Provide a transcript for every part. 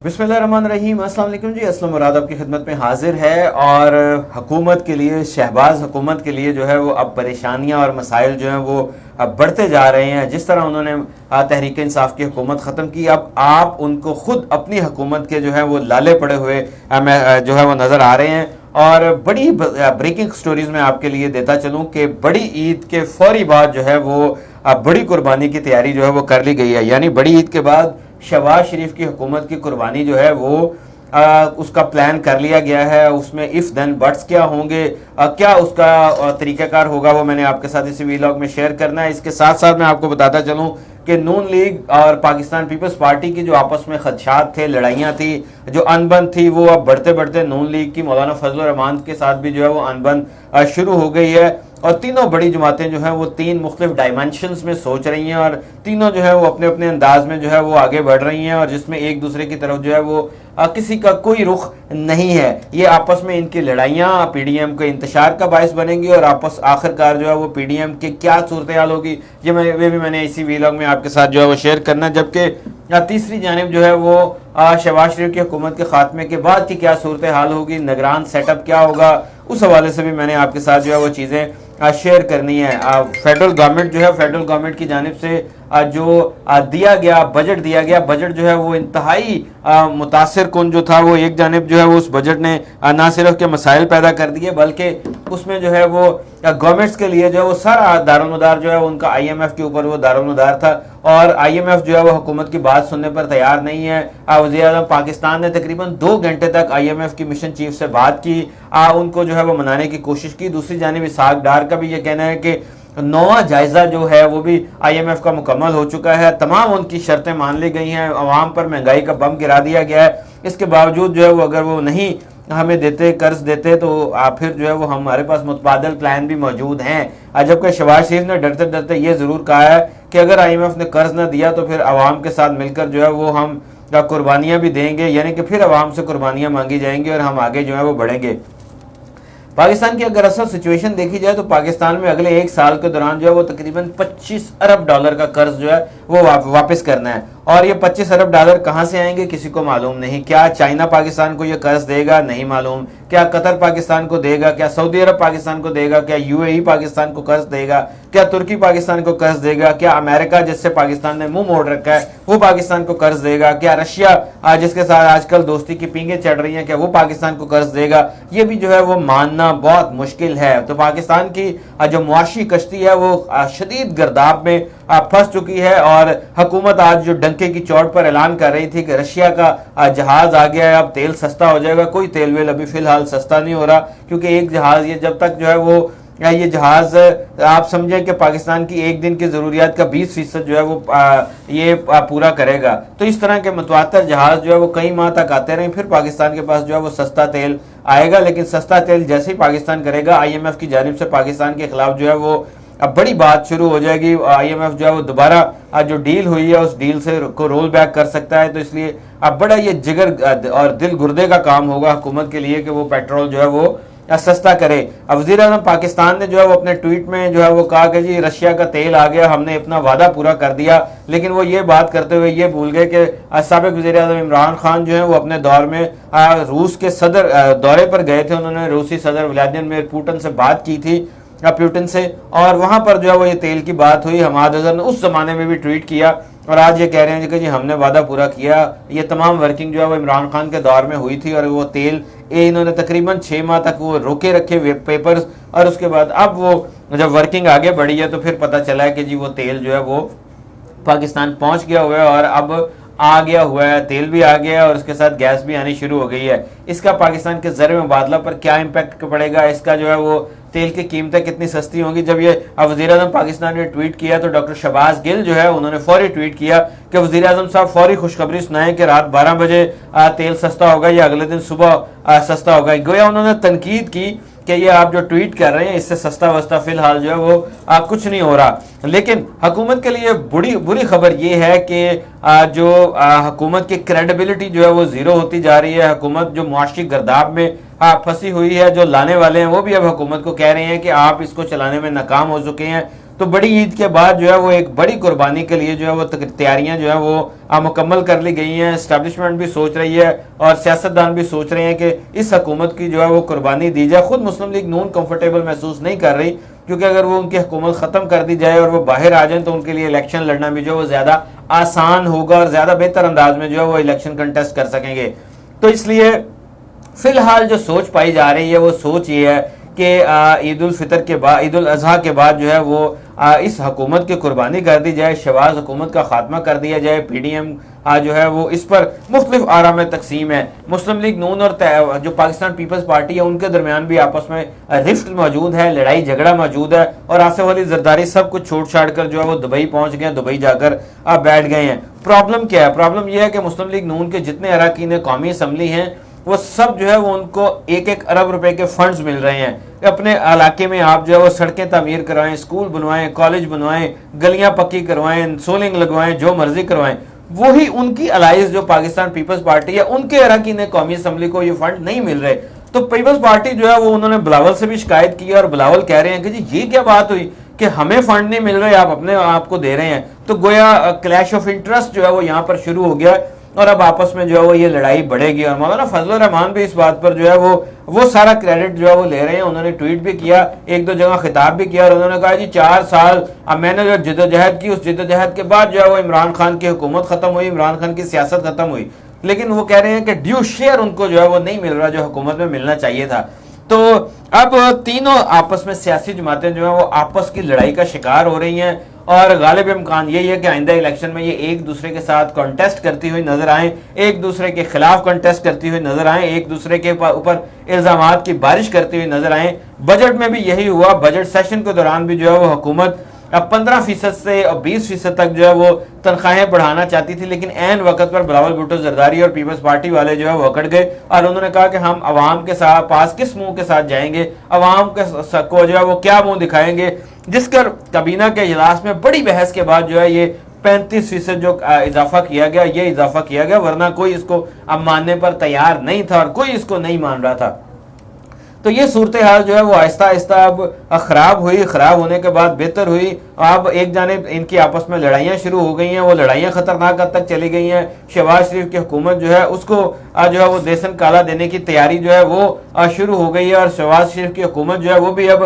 बिस्मिल्लाहिर्रहमानिर्रहीम। अस्सलाम वालेकुम जी। असलम मुराद आपकी खिदमत में हाजिर है। और हुकूमत के लिए, शहबाज हुकूमत के लिए जो है वो अब परेशानियां और मसाइल जो हैं वो अब बढ़ते जा रहे हैं। जिस तरह उन्होंने तहरीक इंसाफ की हुकूमत ख़त्म की, अब आप उनको खुद अपनी हुकूमत के जो है वो लाले पड़े हुए जो है वो नज़र आ रहे हैं। और बड़ी ब्रेकिंग स्टोरीज में आपके लिए देता चलूँ कि बड़ी ईद के फौरी बाद जो है वो बड़ी कुर्बानी की तैयारी जो है वो कर ली गई है। यानी बड़ी ईद के बाद शहबाज शरीफ की हुकूमत की कुर्बानी जो है वो उसका प्लान कर लिया गया है। उसमें इफ़ देन बट्स क्या होंगे, क्या उसका तरीक़ाकार होगा, वो मैंने आपके साथ इसी वीलॉग में शेयर करना है। इसके साथ साथ मैं आपको बताता चलूँ कि नून लीग और पाकिस्तान पीपल्स पार्टी की जो आपस में खदशात थे, लड़ाइयाँ थी, जो अनबन थी, वो अब बढ़ते बढ़ते नून लीग की मौलाना फजल रहमान के साथ भी जो है वो अनबन शुरू हो गई है। और तीनों बड़ी जमातें जो हैं वो तीन मुख्तलिफ डायमेंशंस में सोच रही हैं और तीनों जो है वो अपने अपने अंदाज में जो है वो आगे बढ़ रही हैं, और जिसमें एक दूसरे की तरफ जो है वो किसी का कोई रुख नहीं है। ये आपस में इनकी लड़ाइयाँ पीडीएम के इंतशार का बायस बनेंगी और आपस आखिरकार जो है वो पीडीएम की क्या सूरत हाल होगी, ये भी मैंने इसी वीलॉग में आपके साथ जो है वो शेयर करना। जबकि तीसरी जानिब जो है वो शहबाज शरीफ की हुकूमत के खात्मे के बाद की क्या सूरत हाल होगी, निगरान सेटअप क्या होगा, उस हवाले से भी मैंने आपके साथ जो है वो चीज़ें शेयर करनी है। फेडरल गवर्नमेंट जो है, फेडरल गवर्नमेंट की जानिब से जो दिया गया बजट जो है वो इंतहाई मुतासिर कुन जो था। वो एक जानिब जो है वो उस बजट ने ना सिर्फ के मसाइल पैदा कर दिए, बल्कि उसमें जो है वो गवर्नमेंट्स के लिए जो है वो सारा दारुलमदार जो है उनका IMF के ऊपर वो दारुलमदार था। और IMF जो है वो हुकूमत की बात सुनने पर तैयार नहीं है। वज़ीर-ए-आज़म पाकिस्तान ने तकरीबन 2 घंटे तक IMF की मिशन चीफ से बात की, उनको जो है वो मनाने की कोशिश की। दूसरी जानिब इसहाक डार का भी ये कहना है कि नौवां जायजा जो है वो भी IMF का मुकम्मल हो चुका है, तमाम उनकी शर्तें मान ली गई हैं, अवाम पर महंगाई का बम गिरा दिया गया है। इसके बावजूद जो है वो अगर वो नहीं हमें देते, कर्ज देते, तो फिर जो है वो हमारे पास मुतबादल प्लान भी मौजूद हैं। जबकि शहबाज शरीफ ने डरते डरते ये ज़रूर कहा है कि अगर IMF ने कर्ज न दिया तो फिर अवाम के साथ मिलकर जो है वो हम कुर्बानियाँ भी देंगे, यानी कि फिर अवाम से कुर्बानियाँ मांगी जाएंगी और हम आगे जो है वो बढ़ेंगे। पाकिस्तान की अगर असल सिचुएशन देखी जाए तो पाकिस्तान में अगले 1 साल के दौरान जो है वो तकरीबन $25 अरब का कर्ज जो है वो वापस करना है। और ये $25 अरब कहाँ से आएंगे किसी को मालूम नहीं। क्या चाइना पाकिस्तान को ये कर्ज देगा, नहीं मालूम। क्या कतर पाकिस्तान को देगा, क्या सऊदी अरब पाकिस्तान को देगा, क्या UAE पाकिस्तान को कर्ज देगा, क्या तुर्की पाकिस्तान को कर्ज देगा, क्या अमेरिका जिससे पाकिस्तान ने मुंह मोड़ रखा है वो पाकिस्तान को कर्ज देगा, क्या रशिया जिसके साथ आजकल दोस्ती की पींगे चढ़ रही हैं क्या वो पाकिस्तान को कर्ज देगा, ये भी जो है वो मानना बहुत मुश्किल है। तो पाकिस्तान की जो मुआशी कश्ती है वो शदीद गर्दाब में फंस चुकी है। और हुकूमत आज जो डंके की चोट पर ऐलान कर रही थी कि रशिया का जहाज आ गया है, अब तेल सस्ता हो जाएगा, कोई तेल वेल अभी फिलहाल सस्ता नहीं हो रहा, क्योंकि एक जहाज ये जब तक जो है वो ये जहाज आप समझें कि पाकिस्तान की एक दिन की ज़रूरियात का 20% जो है वो ये पूरा करेगा। तो इस तरह के मुतवातर जहाज जो है वो कई माह तक आते रहें, फिर पाकिस्तान के पास जो है वो सस्ता तेल आएगा। लेकिन सस्ता तेल जैसे ही पाकिस्तान करेगा, IMF की जानिब से पाकिस्तान के खिलाफ जो है वो अब बड़ी बात शुरू हो जाएगी। IMF जो है वो दोबारा जो डील हुई है उस डील से को रोल बैक कर सकता है। तो इसलिए अब बड़ा ये जिगर और दिल गुर्दे का काम होगा हुकूमत के लिए कि वो पेट्रोल जो है वो सस्ता करे। अब वज़ीर-ए-आज़म पाकिस्तान ने जो है वो अपने ट्वीट में जो है वो कहा कि जी रशिया का तेल आ गया, हमने अपना वादा पूरा कर दिया। लेकिन वो ये बात करते हुए ये भूल गए कि साबिक वज़ीर-ए-आज़म इमरान खान जो है वो अपने दौर में रूस के सदर दौरे पर गए थे। उन्होंने रूसी सदर व्लादिमीर पुतिन से बात की थी, पुतिन से, और वहां पर जो है वो ये तेल की बात हुई। हमाद अजहर ने उस जमाने में भी ट्वीट किया और आज ये कह रहे हैं कि जी हमने वादा पूरा किया। ये तमाम वर्किंग जो है वो इमरान खान के दौर में हुई थी और वो तेल इन्होंने तकरीबन 6 माह तक वो रोके रखे पेपर्स, और उसके बाद अब वो जब वर्किंग आगे बढ़ी है तो फिर पता चला है कि जी वो तेल जो है वो पाकिस्तान पहुंच गया हुआ है और अब आ गया हुआ है, तेल भी आ गया है और उसके साथ गैस भी आनी शुरू हो गई है। इसका पाकिस्तान के ज़र मुबादला पर क्या इम्पैक्ट पड़ेगा, इसका जो है वो तेल की कीमतें कितनी सस्ती होंगी। जब ये वज़ीर-ए-आज़म पाकिस्तान ने ट्वीट किया तो डॉक्टर शहबाज गिल जो है उन्होंने फौरी ट्वीट किया कि वज़ीर-ए-आज़म साहब फौरी खुशखबरी सुनाएं कि रात 12 बजे तेल सस्ता होगा या अगले दिन सुबह सस्ता होगा। गोया उन्होंने तनकीद की कि ये आप जो ट्वीट कर रहे हैं इससे सस्ता वस्ता फिलहाल जो है वो कुछ नहीं हो रहा। लेकिन हुकूमत के लिए बुरी खबर ये है कि जो हुकूमत की क्रेडिबिलिटी जो है वो ज़ीरो होती जा रही है। हुकूमत जो मुआशी गर्दाब में फंसी हुई है, जो लाने वाले हैं वो भी अब हुकूमत को कह रहे हैं कि आप इसको चलाने में नाकाम हो चुके हैं। تو بڑی عید کے بعد جو ہے وہ ایک بڑی قربانی کے لیے جو ہے وہ تیاریاں جو ہے وہ مکمل کر لی گئی ہیں. اسٹیبلشمنٹ بھی سوچ رہی ہے اور سیاستدان بھی سوچ رہے ہیں کہ اس حکومت کی جو ہے وہ قربانی دی جائے. خود مسلم لیگ نون کمفرٹیبل محسوس نہیں کر رہی, کیونکہ اگر وہ ان کی حکومت ختم کر دی جائے اور وہ باہر آ جائیں تو ان کے لیے الیکشن لڑنا بھی جو ہے وہ زیادہ آسان ہوگا اور زیادہ بہتر انداز میں جو ہے وہ الیکشن کنٹیسٹ کر سکیں گے. تو اس لیے فی الحال جو سوچ پائی جا رہی ہے وہ سوچ یہ ہے کہ عید الفطر کے بعد, عید الاضحیٰ کے بعد جو ہے وہ اس حکومت کی قربانی کر دی جائے, شہباز حکومت کا خاتمہ کر دیا جائے. پی ڈی ایم جو ہے وہ اس پر مختلف آراء میں تقسیم ہے. مسلم لیگ نون اور جو پاکستان پیپلز پارٹی ہے ان کے درمیان بھی آپس میں رفت موجود ہے, لڑائی جھگڑا موجود ہے, اور آصف علی زرداری سب کچھ چھوڑ چھاڑ کر جو ہے وہ دبئی پہنچ گئے, دبئی جا کر بیٹھ گئے ہیں. پرابلم کیا ہے؟ پرابلم یہ ہے کہ مسلم لیگ نون کے جتنے اراکین قومی اسمبلی ہیں وہ سب جو ہے وہ ان کو 1-1 ارب روپے کے فنڈز مل رہے ہیں. اپنے علاقے میں آپ جو ہے وہ سڑکیں تعمیر کروائیں, اسکول بنوائیں, کالج بنوائیں, گلیاں پکی کروائیں, سولنگ لگوائیں, جو مرضی کروائیں. وہی ان کی الائز جو پاکستان پیپلز پارٹی ہے ان کے اراکین قومی اسمبلی کو یہ فنڈ نہیں مل رہے. تو پیپلز پارٹی جو ہے وہ انہوں نے بلاول سے بھی شکایت کی اور بلاول کہہ رہے ہیں کہ جی یہ کیا بات ہوئی کہ ہمیں فنڈ نہیں مل رہے, آپ اپنے آپ کو دے رہے ہیں. تو گویا کلیش آف انٹرسٹ جو ہے وہ یہاں پر شروع ہو گیا اور اب آپس میں جو ہے وہ یہ لڑائی بڑھے گی. اور مولانا فضل الرحمان بھی اس بات پر جو ہے وہ سارا کریڈٹ جو ہے وہ لے رہے ہیں. انہوں نے ٹویٹ بھی کیا, 1-2 جگہ خطاب بھی کیا, اور انہوں نے کہا جی 4 سال اب میں نے جو جدوجہد کی, اس جدوجہد کے بعد جو ہے وہ عمران خان کی حکومت ختم ہوئی, عمران خان کی سیاست ختم ہوئی, لیکن وہ کہہ رہے ہیں کہ ڈیو شیئر ان کو جو ہے وہ نہیں مل رہا جو حکومت میں ملنا چاہیے تھا. تو اب تینوں آپس میں سیاسی جماعتیں جو ہیں وہ آپس کی لڑائی کا شکار ہو رہی ہیں, اور غالب امکان یہی ہے کہ آئندہ الیکشن میں یہ ایک دوسرے کے ساتھ کانٹیسٹ کرتی ہوئی نظر آئیں, ایک دوسرے کے خلاف کانٹیسٹ کرتی ہوئی نظر آئیں, ایک دوسرے کے اوپر الزامات کی بارش کرتی ہوئی نظر آئیں. بجٹ میں بھی یہی ہوا. بجٹ سیشن کے دوران بھی جو ہے وہ حکومت اب 15% سے 20% تک جو ہے وہ تنخواہیں بڑھانا چاہتی تھی, لیکن عین وقت پر بلاول بھٹو زرداری اور پیپلز پارٹی والے جو ہے وہ اکڑ گئے, اور انہوں نے کہا کہ ہم عوام کے پاس کس منہ کے ساتھ جائیں گے, عوام کو جو ہے وہ کیا منہ دکھائیں گے. جس کر کابینہ کے اجلاس میں بڑی بحث کے بعد جو ہے یہ 35% جو اضافہ کیا گیا, یہ اضافہ کیا گیا, ورنہ کوئی اس کو اب ماننے پر تیار نہیں تھا اور کوئی اس کو نہیں مان رہا تھا. تو یہ صورتحال جو ہے وہ آہستہ آہستہ اب خراب ہوئی, خراب ہونے کے بعد بہتر ہوئی. اب ایک جانب ان کی آپس میں لڑائیاں شروع ہو گئی ہیں, وہ لڑائیاں خطرناک حد تک چلی گئی ہیں. شہباز شریف کی حکومت جو ہے اس کو جو ہے وہ دیسن کالا دینے کی تیاری جو ہے وہ شروع ہو گئی ہے, اور شہباز شریف کی حکومت جو ہے وہ بھی اب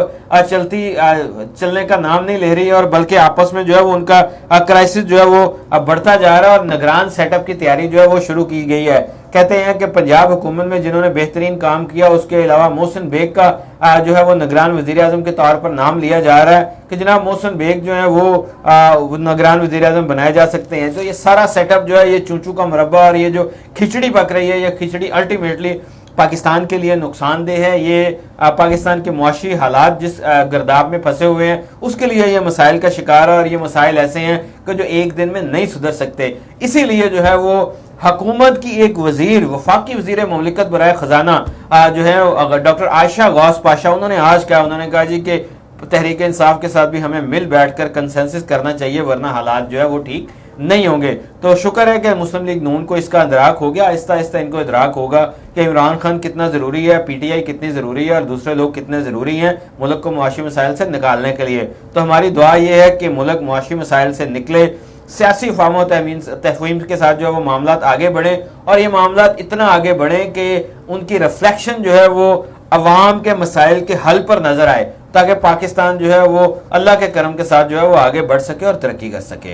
چلنے کا نام نہیں لے رہی ہے, اور بلکہ آپس میں جو ہے وہ ان کا کرائسس جو ہے وہ بڑھتا جا رہا ہے, اور نگران سیٹ اپ کی تیاری جو ہے وہ شروع کی گئی ہے. کہتے ہیں کہ پنجاب حکومت میں جنہوں نے بہترین کام کیا اس کے علاوہ محسن بیگ کا جو ہے وہ نگران وزیر اعظم کے طور پر نام لیا جا رہا ہے کہ جناب محسن بیگ جو ہے وہ نگران وزیر اعظم بنائے جا سکتے ہیں. تو یہ سارا سیٹ اپ جو ہے یہ چونچو کا مربع اور یہ جو کھچڑی پک رہی ہے, یہ کھچڑی الٹیمیٹلی پاکستان کے لیے نقصان دہ ہے. یہ پاکستان کے معاشی حالات جس گرداب میں پھنسے ہوئے ہیں اس کے لیے یہ مسائل کا شکار ہے, اور یہ مسائل ایسے ہیں کہ جو ایک دن میں نہیں سدھر سکتے. اسی لیے جو ہے وہ حکومت کی ایک وزیر, وفاقی وزیر مملکت برائے خزانہ جو ہے ڈاکٹر عائشہ غوث پاشا, انہوں نے آج کہا, انہوں نے کہا جی کہ تحریک انصاف کے ساتھ بھی ہمیں مل بیٹھ کر کنسنسس کرنا چاہیے, ورنہ حالات جو ہے وہ ٹھیک نہیں ہوں گے. تو شکر ہے کہ مسلم لیگ نون کو اس کا ادراک ہو گیا, آہستہ آہستہ ان کو ادراک ہوگا کہ عمران خان کتنا ضروری ہے, پی ٹی آئی کتنی ضروری ہے, اور دوسرے لوگ کتنے ضروری ہیں ملک کو معاشی مسائل سے نکالنے کے لیے. تو ہماری دعا یہ ہے کہ ملک معاشی مسائل سے نکلے, سیاسی فہم و تفہیم کے ساتھ جو ہے وہ معاملات آگے بڑھیں, اور یہ معاملات اتنا آگے بڑھیں کہ ان کی ریفلیکشن جو ہے وہ عوام کے مسائل کے حل پر نظر آئے, تاکہ پاکستان جو ہے وہ اللہ کے کرم کے ساتھ جو ہے وہ آگے بڑھ سکے اور ترقی کر سکے.